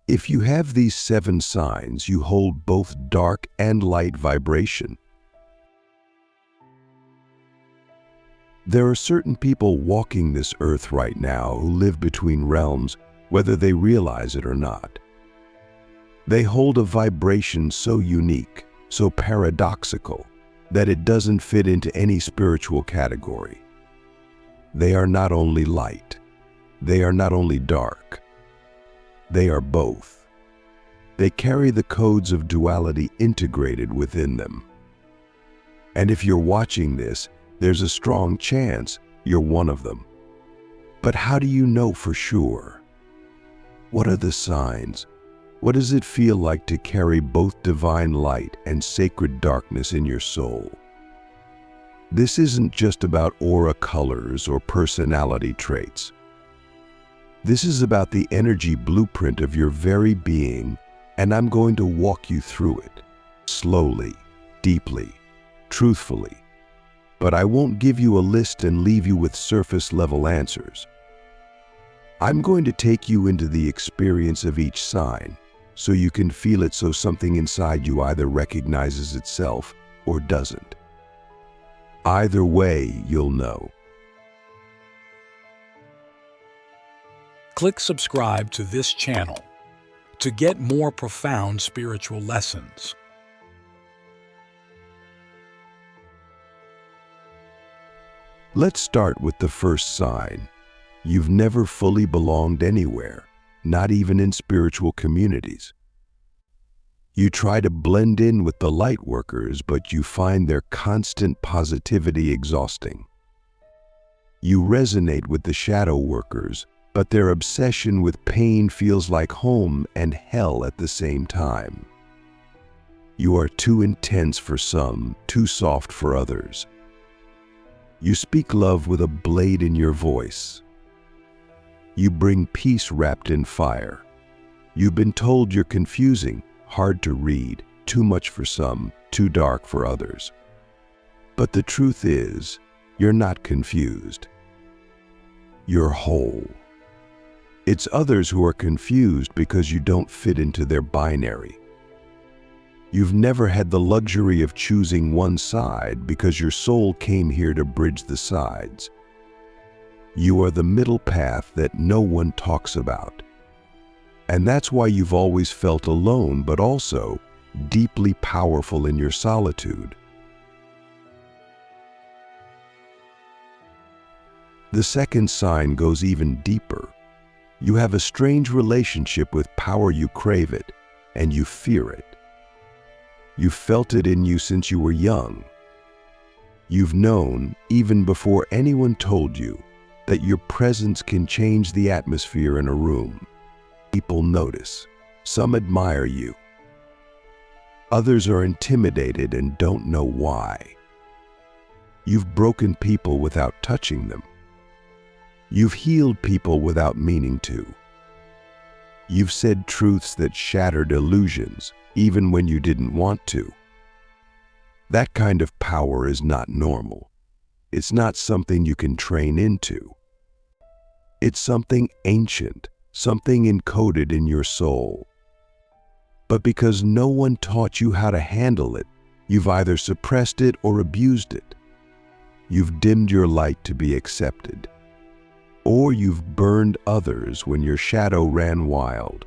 If you have these 7 signs, you hold both dark and light vibration. There are certain people walking this earth right now who live between realms, whether they realize it or not. They hold a vibration so unique, so paradoxical, that it doesn't fit into any spiritual category. They are not only light, they are not only dark, they are both. They carry the codes of duality integrated within them. And if you're watching this, there's a strong chance you're one of them. But how do you know for sure? What are the signs? What does it feel like to carry both divine light and sacred darkness in your soul? This isn't just about aura colors or personality traits. This is about the energy blueprint of your very being, and I'm going to walk you through it, slowly, deeply, truthfully. But I won't give you a list and leave you with surface-level answers. I'm going to take you into the experience of each sign, so you can feel it, so something inside you either recognizes itself or doesn't. Either way, you'll know. Click subscribe to this channel to get more profound spiritual lessons. Let's start with the first sign. You've never fully belonged anywhere, not even in spiritual communities. You try to blend in with the light workers, but you find their constant positivity exhausting. You resonate with the shadow workers, but their obsession with pain feels like home and hell at the same time. You are too intense for some, too soft for others. You speak love with a blade in your voice. You bring peace wrapped in fire. You've been told you're confusing, hard to read, too much for some, too dark for others. But the truth is, you're not confused. You're whole. It's others who are confused because you don't fit into their binary. You've never had the luxury of choosing one side because your soul came here to bridge the sides. You are the middle path that no one talks about. And that's why you've always felt alone, but also deeply powerful in your solitude. The second sign goes even deeper. You have a strange relationship with power. You crave it, and you fear it. You felt it in you since you were young. You've known, even before anyone told you, that your presence can change the atmosphere in a room. People notice. Some admire you. Others are intimidated and don't know why. You've broken people without touching them. You've healed people without meaning to. You've said truths that shattered illusions, even when you didn't want to. That kind of power is not normal. It's not something you can train into. It's something ancient, something encoded in your soul. But because no one taught you how to handle it, you've either suppressed it or abused it. You've dimmed your light to be accepted. Or you've burned others when your shadow ran wild.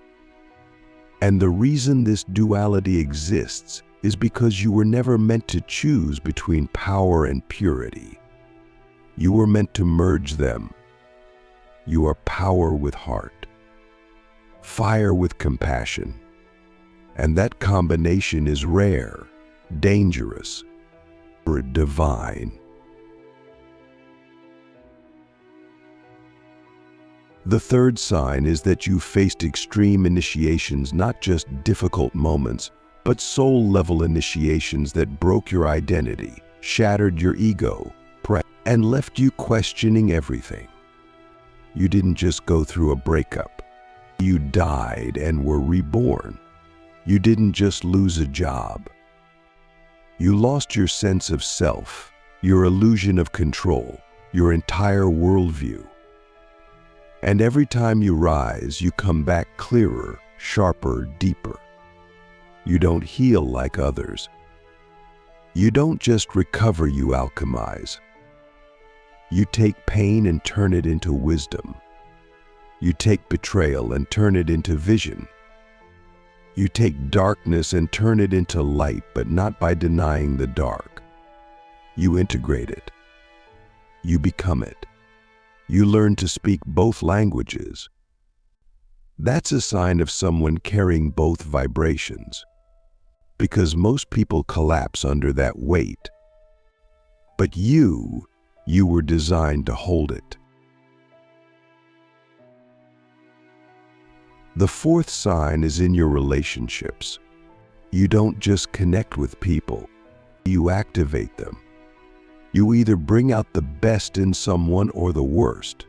And the reason this duality exists is because you were never meant to choose between power and purity. You were meant to merge them. You are power with heart, fire with compassion. And that combination is rare, dangerous, or divine. The third sign is that you faced extreme initiations, not just difficult moments, but soul-level initiations that broke your identity, shattered your ego, and left you questioning everything. You didn't just go through a breakup. You died and were reborn. You didn't just lose a job. You lost your sense of self, your illusion of control, your entire worldview. And every time you rise, you come back clearer, sharper, deeper. You don't heal like others. You don't just recover, you alchemize. You take pain and turn it into wisdom. You take betrayal and turn it into vision. You take darkness and turn it into light, but not by denying the dark. You integrate it. You become it. You learn to speak both languages. That's a sign of someone carrying both vibrations, because most people collapse under that weight. But you were designed to hold it. The fourth sign is in your relationships. You don't just connect with people, you activate them. You either bring out the best in someone or the worst.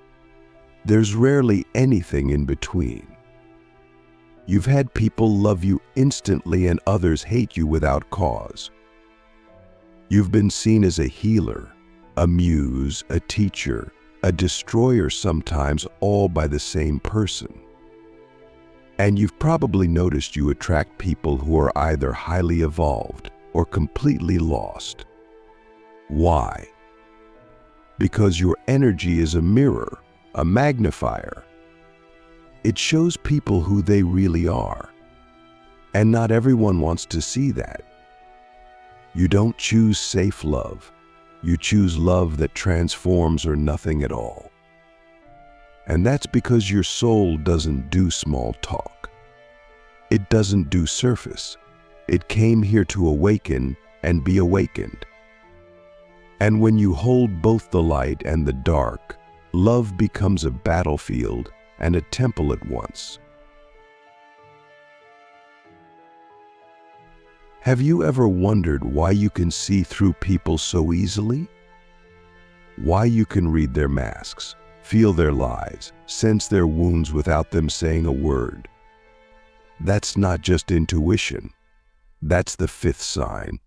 There's rarely anything in between. You've had people love you instantly and others hate you without cause. You've been seen as a healer, a muse, a teacher, a destroyer, sometimes all by the same person. And you've probably noticed you attract people who are either highly evolved or completely lost. Why? Because your energy is a mirror, a magnifier. It shows people who they really are. And not everyone wants to see that. You don't choose safe love. You choose love that transforms or nothing at all. And that's because your soul doesn't do small talk. It doesn't do surface. It came here to awaken and be awakened. And when you hold both the light and the dark, love becomes a battlefield and a temple at once. Have you ever wondered why you can see through people so easily? Why you can read their masks, feel their lies, sense their wounds without them saying a word? That's not just intuition. That's the fifth sign.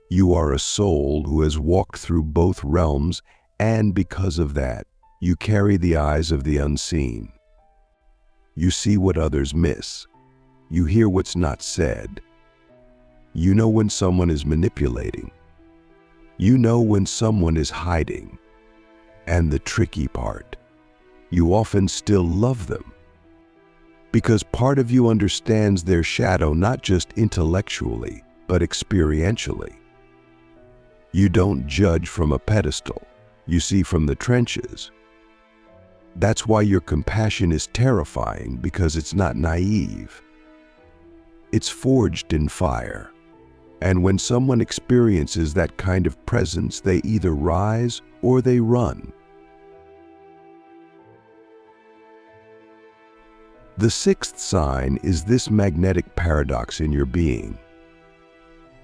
You are a soul who has walked through both realms, and because of that, you carry the eyes of the unseen. You see what others miss. You hear what's not said. You know when someone is manipulating. You know when someone is hiding. And the tricky part, you often still love them. Because part of you understands their shadow not just intellectually, but experientially. You don't judge from a pedestal. You see from the trenches. That's why your compassion is terrifying, because it's not naive. It's forged in fire. And when someone experiences that kind of presence, they either rise or they run. The sixth sign is this magnetic paradox in your being.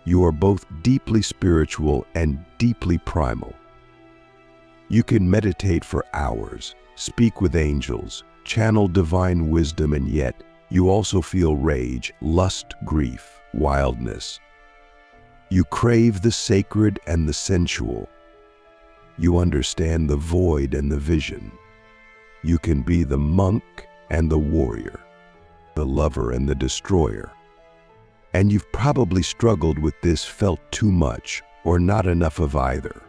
You are both deeply spiritual and deeply primal. You can meditate for hours, speak with angels, channel divine wisdom, and yet you also feel rage, lust, grief, wildness. You crave the sacred and the sensual. You understand the void and the vision. You can be the monk and the warrior, the lover and the destroyer. And you've probably struggled with this, felt too much or not enough of either.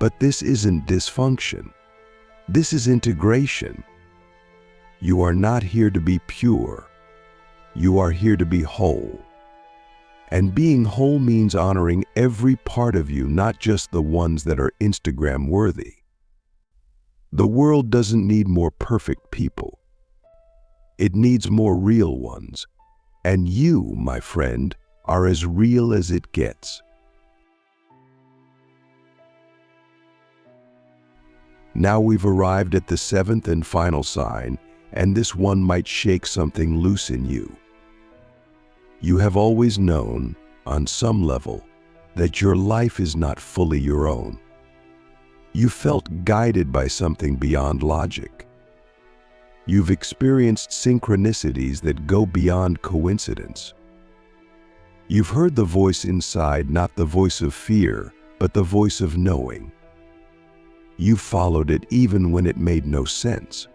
But this isn't dysfunction. This is integration. You are not here to be pure. You are here to be whole. And being whole means honoring every part of you, not just the ones that are Instagram worthy. The world doesn't need more perfect people. It needs more real ones. And you, my friend, are as real as it gets. Now we've arrived at the seventh and final sign, and this one might shake something loose in you. You have always known, on some level, that your life is not fully your own. You felt guided by something beyond logic. You've experienced synchronicities that go beyond coincidence. You've heard the voice inside, not the voice of fear, but the voice of knowing. You followed it even when it made no sense.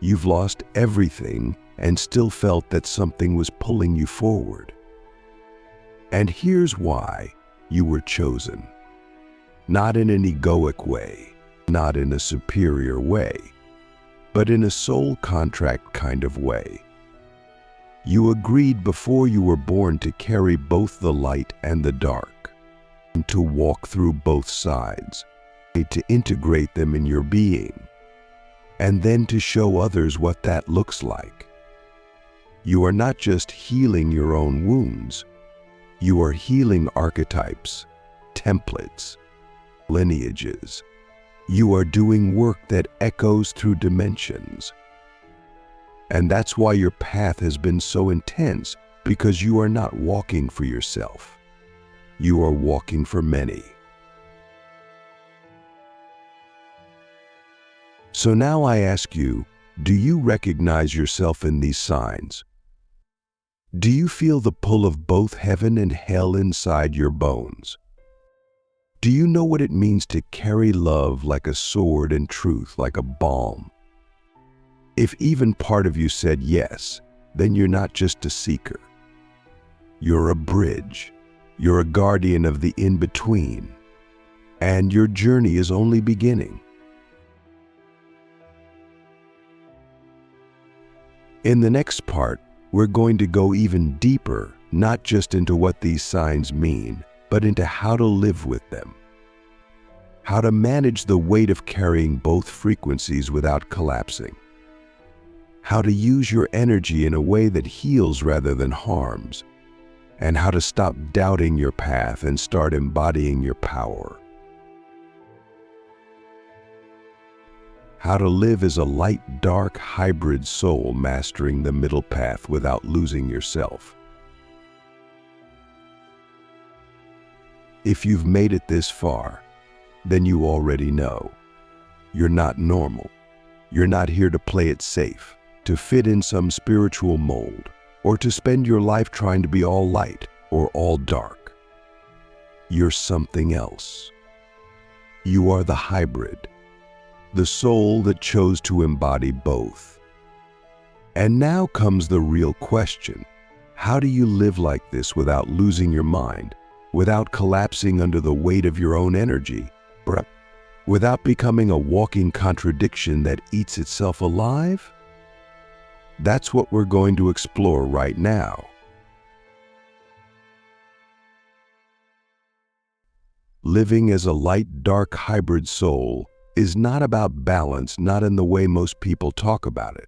You've lost everything and still felt that something was pulling you forward. And here's why you were chosen. Not in an egoic way, not in a superior way, but in a soul contract kind of way. You agreed before you were born to carry both the light and the dark, and to walk through both sides, to integrate them in your being, and then to show others what that looks like. You are not just healing your own wounds, you are healing archetypes, templates, lineages. You are doing work that echoes through dimensions. And that's why your path has been so intense, because you are not walking for yourself. You are walking for many. So now I ask you, do you recognize yourself in these signs? Do you feel the pull of both heaven and hell inside your bones? Do you know what it means to carry love like a sword and truth like a balm? If even part of you said yes, then you're not just a seeker. You're a bridge. You're a guardian of the in-between. And your journey is only beginning. In the next part, we're going to go even deeper, not just into what these signs mean, but into how to live with them. How to manage the weight of carrying both frequencies without collapsing. How to use your energy in a way that heals rather than harms. And how to stop doubting your path and start embodying your power. How to live as a light-dark hybrid soul, mastering the middle path without losing yourself. If you've made it this far, then you already know. You're not normal. You're not here to play it safe, to fit in some spiritual mold, or to spend your life trying to be all light or all dark. You're something else. You are the hybrid, the soul that chose to embody both. And now comes the real question. How do you live like this without losing your mind? Without collapsing under the weight of your own energy, without becoming a walking contradiction that eats itself alive? That's what we're going to explore right now. Living as a light-dark hybrid soul is not about balance, not in the way most people talk about it.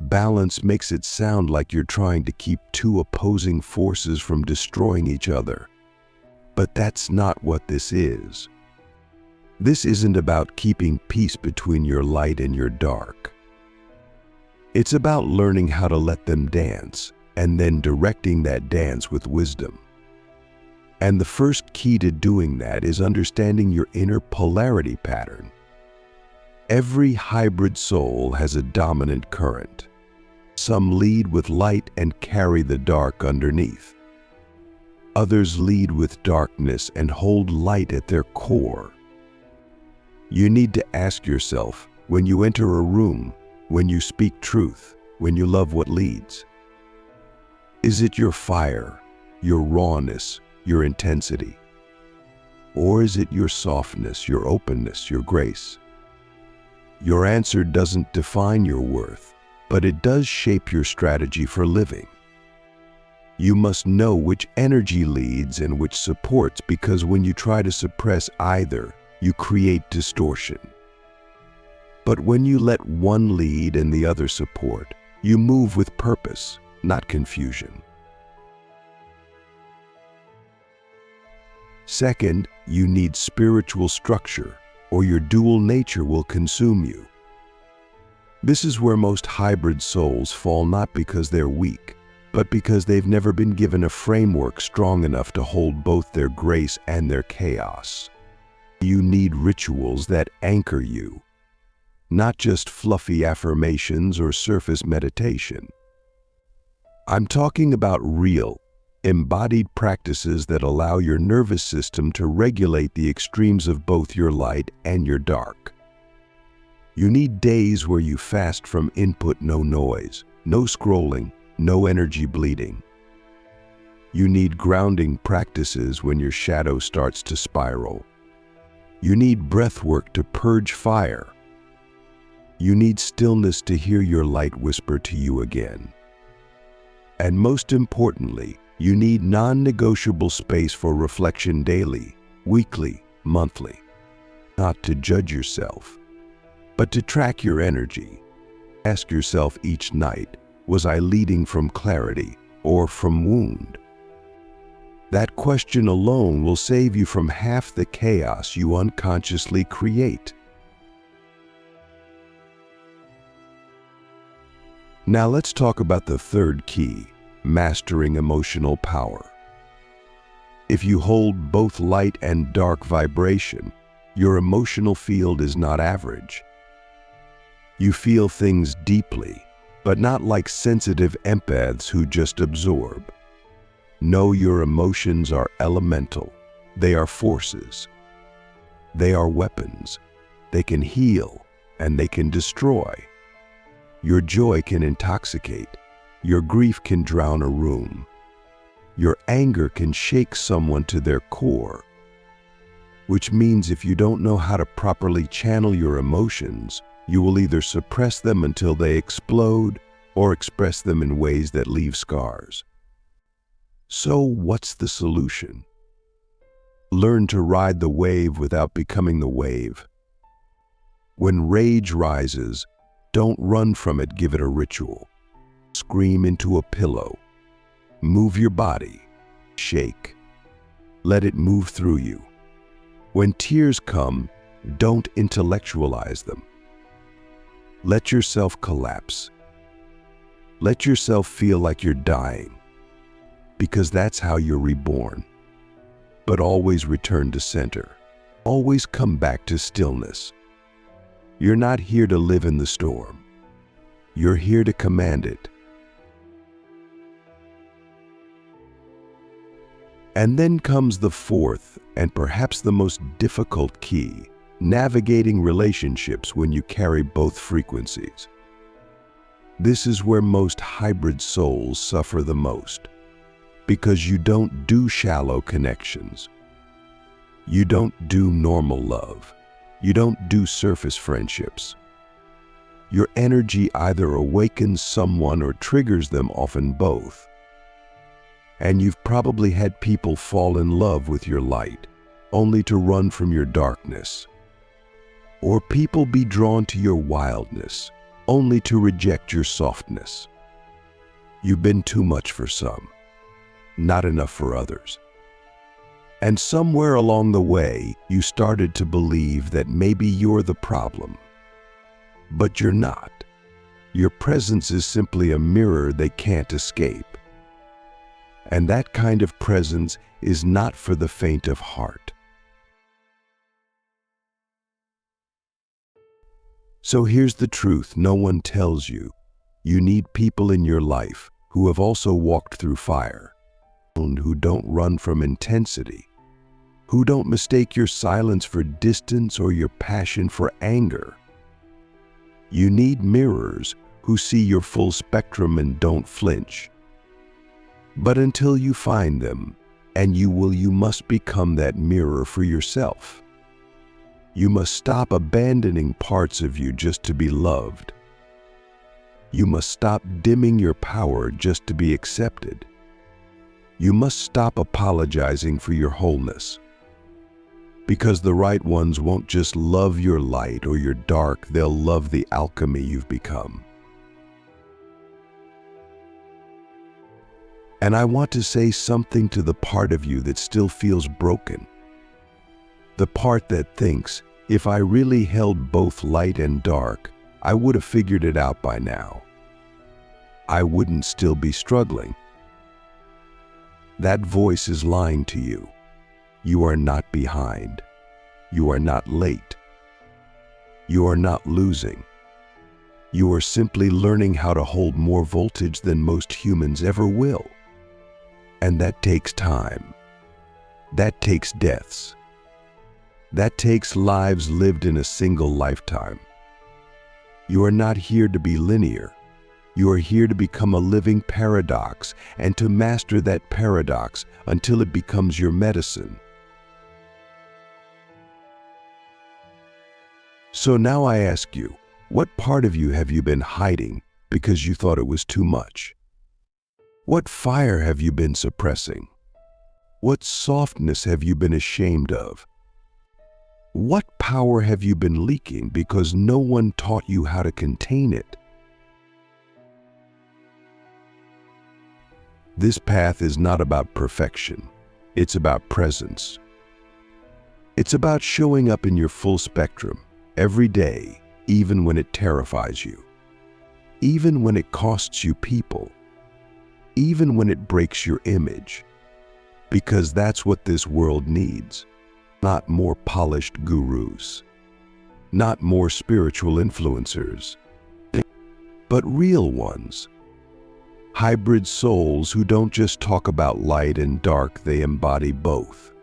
Balance makes it sound like you're trying to keep two opposing forces from destroying each other. But that's not what this is. This isn't about keeping peace between your light and your dark. It's about learning how to let them dance, and then directing that dance with wisdom. And the first key to doing that is understanding your inner polarity pattern. Every hybrid soul has a dominant current. Some lead with light and carry the dark underneath. Others lead with darkness and hold light at their core. You need to ask yourself, when you enter a room, when you speak truth, when you love what leads, is it your fire, your rawness, your intensity? Or is it your softness, your openness, your grace? Your answer doesn't define your worth, but it does shape your strategy for living. You must know which energy leads and which supports, because when you try to suppress either, you create distortion. But when you let one lead and the other support, you move with purpose, not confusion. Second, you need spiritual structure, or your dual nature will consume you. This is where most hybrid souls fall, not because they're weak, but because they've never been given a framework strong enough to hold both their grace and their chaos. You need rituals that anchor you, not just fluffy affirmations or surface meditation. I'm talking about real, embodied practices that allow your nervous system to regulate the extremes of both your light and your dark. You need days where you fast from input, no noise, no scrolling, no energy bleeding. You need grounding practices when your shadow starts to spiral. You need breath work to purge fire. You need stillness to hear your light whisper to you again. And most importantly, you need non-negotiable space for reflection daily, weekly, monthly. Not to judge yourself, but to track your energy. Ask yourself each night, was I leading from clarity or from wound? That question alone will save you from half the chaos you unconsciously create. Now let's talk about the third key, mastering emotional power. If you hold both light and dark vibration, your emotional field is not average. You feel things deeply, but not like sensitive empaths who just absorb. No, your emotions are elemental. They are forces. They are weapons. They can heal and they can destroy. Your joy can intoxicate. Your grief can drown a room. Your anger can shake someone to their core. Which means if you don't know how to properly channel your emotions, you will either suppress them until they explode or express them in ways that leave scars. So what's the solution? Learn to ride the wave without becoming the wave. When rage rises, don't run from it, give it a ritual. Scream into a pillow. Move your body. Shake. Let it move through you. When tears come, don't intellectualize them. Let yourself collapse. Let yourself feel like you're dying, because that's how you're reborn. But always return to center. Always come back to stillness. You're not here to live in the storm. You're here to command it. And then comes the fourth and perhaps the most difficult key, navigating relationships when you carry both frequencies. This is where most hybrid souls suffer the most, because you don't do shallow connections. You don't do normal love. You don't do surface friendships. Your energy either awakens someone or triggers them, often both. And you've probably had people fall in love with your light, only to run from your darkness. Or people be drawn to your wildness, only to reject your softness. You've been too much for some, not enough for others. And somewhere along the way, you started to believe that maybe you're the problem. But you're not. Your presence is simply a mirror they can't escape. And that kind of presence is not for the faint of heart. So here's the truth no one tells you. You need people in your life who have also walked through fire, who don't run from intensity, who don't mistake your silence for distance or your passion for anger. You need mirrors who see your full spectrum and don't flinch. But until you find them, and you must become that mirror for yourself. You must stop abandoning parts of you just to be loved. You must stop dimming your power just to be accepted. You must stop apologizing for your wholeness. Because the right ones won't just love your light or your dark, they'll love the alchemy you've become. And I want to say something to the part of you that still feels broken. The part that thinks, if I really held both light and dark, I would have figured it out by now. I wouldn't still be struggling. That voice is lying to you. You are not behind. You are not late. You are not losing. You are simply learning how to hold more voltage than most humans ever will. And that takes time. That takes deaths. That takes lives lived in a single lifetime. You are not here to be linear. You are here to become a living paradox and to master that paradox until it becomes your medicine. So now I ask you, what part of you have you been hiding because you thought it was too much? What fire have you been suppressing? What softness have you been ashamed of? What power have you been leaking because no one taught you how to contain it? This path is not about perfection. It's about presence. It's about showing up in your full spectrum every day, even when it terrifies you, even when it costs you people, even when it breaks your image, because that's what this world needs. Not more polished gurus, not more spiritual influencers, but real ones. Hybrid souls who don't just talk about light and dark, they embody both.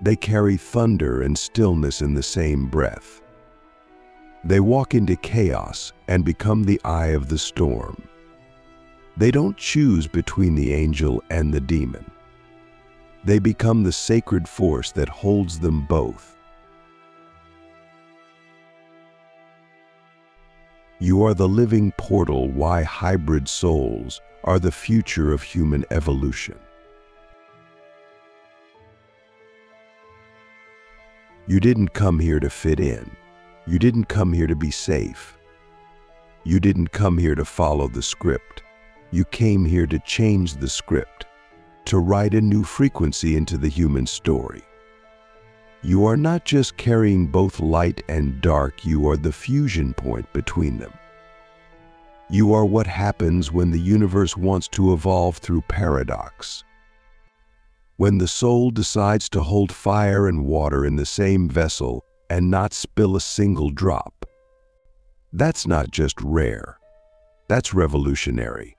They carry thunder and stillness in the same breath. They walk into chaos and become the eye of the storm. They don't choose between the angel and the demon. They become the sacred force that holds them both. You are the living portal why hybrid souls are the future of human evolution. You didn't come here to fit in. You didn't come here to be safe. You didn't come here to follow the script. You came here to change the script, to write a new frequency into the human story. You are not just carrying both light and dark, you are the fusion point between them. You are what happens when the universe wants to evolve through paradox. When the soul decides to hold fire and water in the same vessel and not spill a single drop. That's not just rare, that's revolutionary.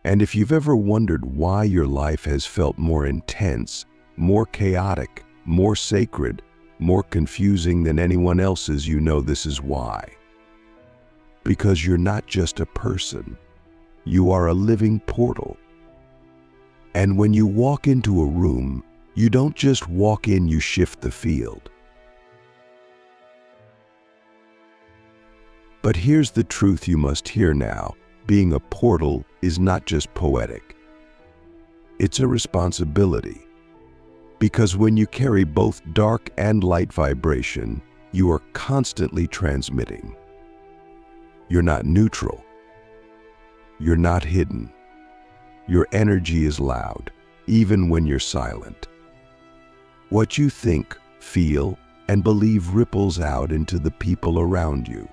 And if you've ever wondered why your life has felt more intense, more chaotic, more sacred, more confusing than anyone else's, you know this is why. Because you're not just a person, you are a living portal. And when you walk into a room, you don't just walk in, you shift the field. But here's the truth you must hear now. Being a portal is not just poetic. It's a responsibility. Because when you carry both dark and light vibration, you are constantly transmitting. You're not neutral. You're not hidden. Your energy is loud, even when you're silent. What you think, feel, and believe ripples out into the people around you.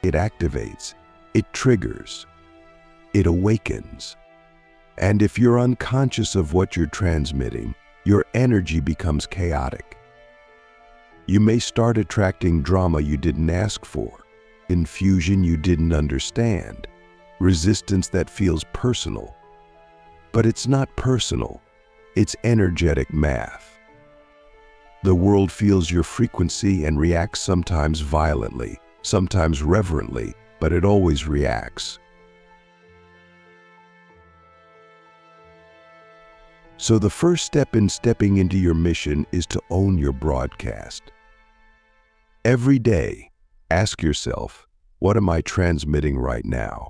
It activates, it triggers, it awakens. And if you're unconscious of what you're transmitting, your energy becomes chaotic. You may start attracting drama you didn't ask for, confusion you didn't understand, resistance that feels personal. But it's not personal, it's energetic math. The world feels your frequency and reacts sometimes violently, sometimes reverently, but it always reacts. So the first step in stepping into your mission is to own your broadcast. Every day, ask yourself, what am I transmitting right now?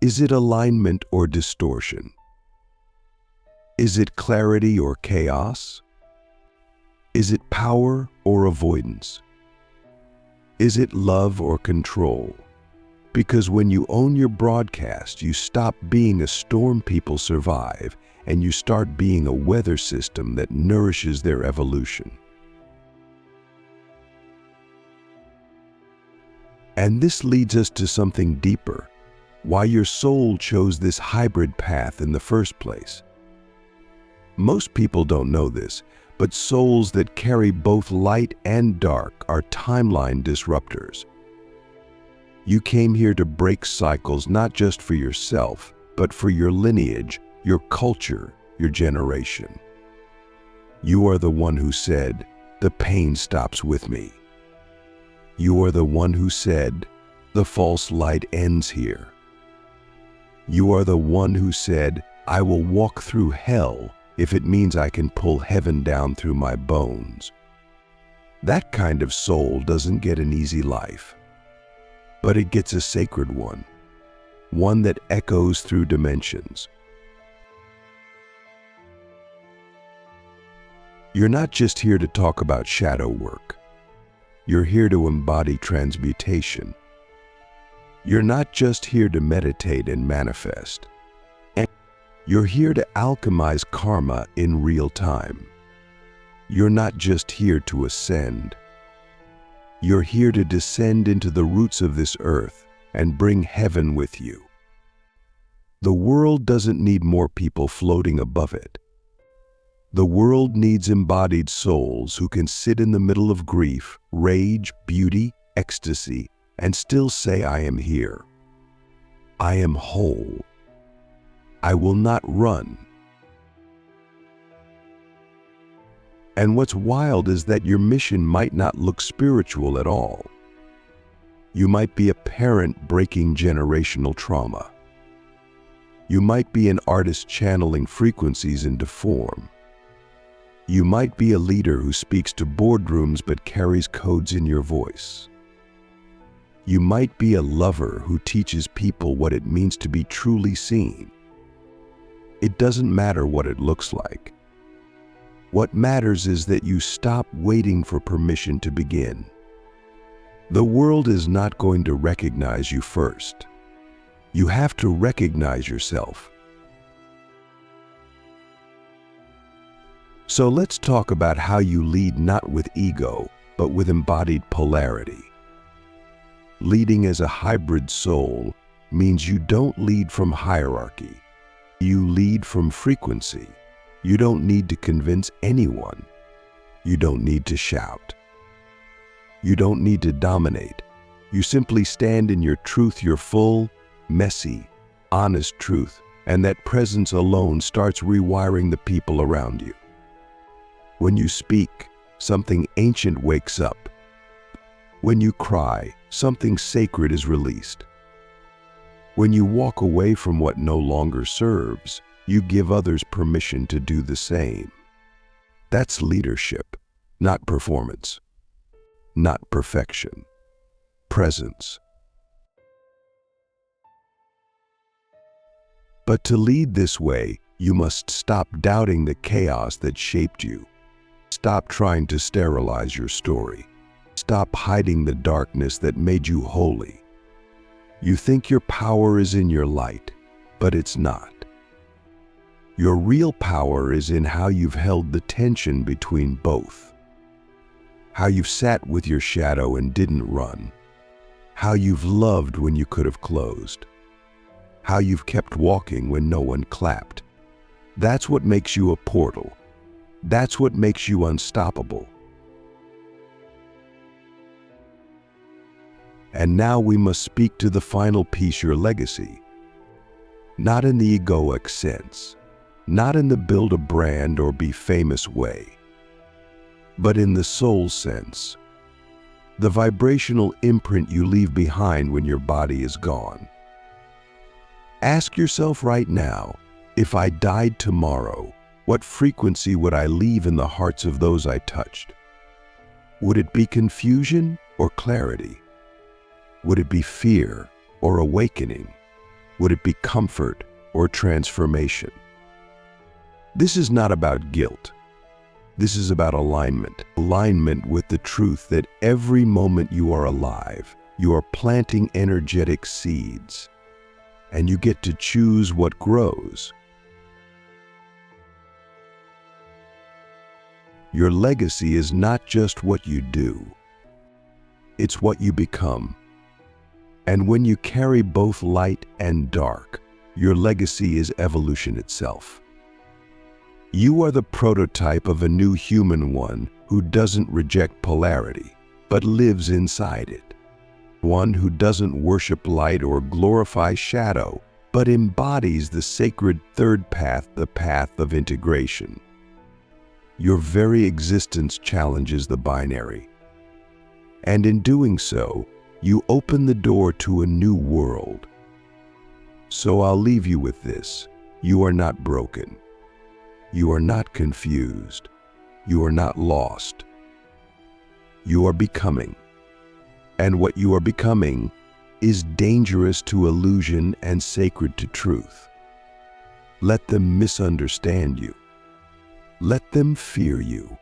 Is it alignment or distortion? Is it clarity or chaos? Is it power or avoidance? Is it love or control? Because when you own your broadcast, you stop being a storm people survive, and you start being a weather system that nourishes their evolution. And this leads us to something deeper, why your soul chose this hybrid path in the first place. Most people don't know this, but souls that carry both light and dark are timeline disruptors. You came here to break cycles not just for yourself, but for your lineage, your culture, your generation. You are the one who said, "The pain stops with me." You are the one who said, "The false light ends here." You are the one who said, "I will walk through hell if it means I can pull heaven down through my bones." That kind of soul doesn't get an easy life, but it gets a sacred one that echoes through dimensions. You're not just here to talk about shadow work. You're here to embody transmutation. You're not just here to meditate and manifest. You're here to alchemize karma in real time. You're not just here to ascend. You're here to descend into the roots of this earth and bring heaven with you. The world doesn't need more people floating above it. The world needs embodied souls who can sit in the middle of grief, rage, beauty, ecstasy, and still say, "I am here. I am whole. I will not run." And what's wild is that your mission might not look spiritual at all. You might be a parent breaking generational trauma. You might be an artist channeling frequencies into form. You might be a leader who speaks to boardrooms but carries codes in your voice. You might be a lover who teaches people what it means to be truly seen. It doesn't matter what it looks like. What matters is that you stop waiting for permission to begin. The world is not going to recognize you first. You have to recognize yourself. So let's talk about how you lead not with ego, but with embodied polarity. Leading as a hybrid soul means you don't lead from hierarchy. You lead from frequency. You don't need to convince anyone. You don't need to shout. You don't need to dominate. You simply stand in your truth, your full, messy, honest truth, and that presence alone starts rewiring the people around you. When you speak, something ancient wakes up. When you cry, something sacred is released. When you walk away from what no longer serves, you give others permission to do the same. That's leadership, not performance, not perfection, presence. But to lead this way, you must stop doubting the chaos that shaped you. Stop trying to sterilize your story. Stop hiding the darkness that made you holy. You think your power is in your light, but it's not. Your real power is in how you've held the tension between both. How you've sat with your shadow and didn't run. How you've loved when you could have closed. How you've kept walking when no one clapped. That's what makes you a portal. That's what makes you unstoppable. And now we must speak to the final piece, your legacy. Not in the egoic sense, not in the build a brand or be famous way, but in the soul sense. The vibrational imprint you leave behind when your body is gone. Ask yourself right now, if I died tomorrow, what frequency would I leave in the hearts of those I touched? Would it be confusion or clarity? Would it be fear or awakening? Would it be comfort or transformation? This is not about guilt. This is about alignment. Alignment with the truth that every moment you are alive, you are planting energetic seeds, and you get to choose what grows. Your legacy is not just what you do. It's what you become. And when you carry both light and dark, your legacy is evolution itself. You are the prototype of a new human one who doesn't reject polarity, but lives inside it. One who doesn't worship light or glorify shadow, but embodies the sacred third path, the path of integration. Your very existence challenges the binary. And in doing so, you open the door to a new world. So I'll leave you with this. You are not broken. You are not confused. You are not lost. You are becoming. And what you are becoming is dangerous to illusion and sacred to truth. Let them misunderstand you. Let them fear you.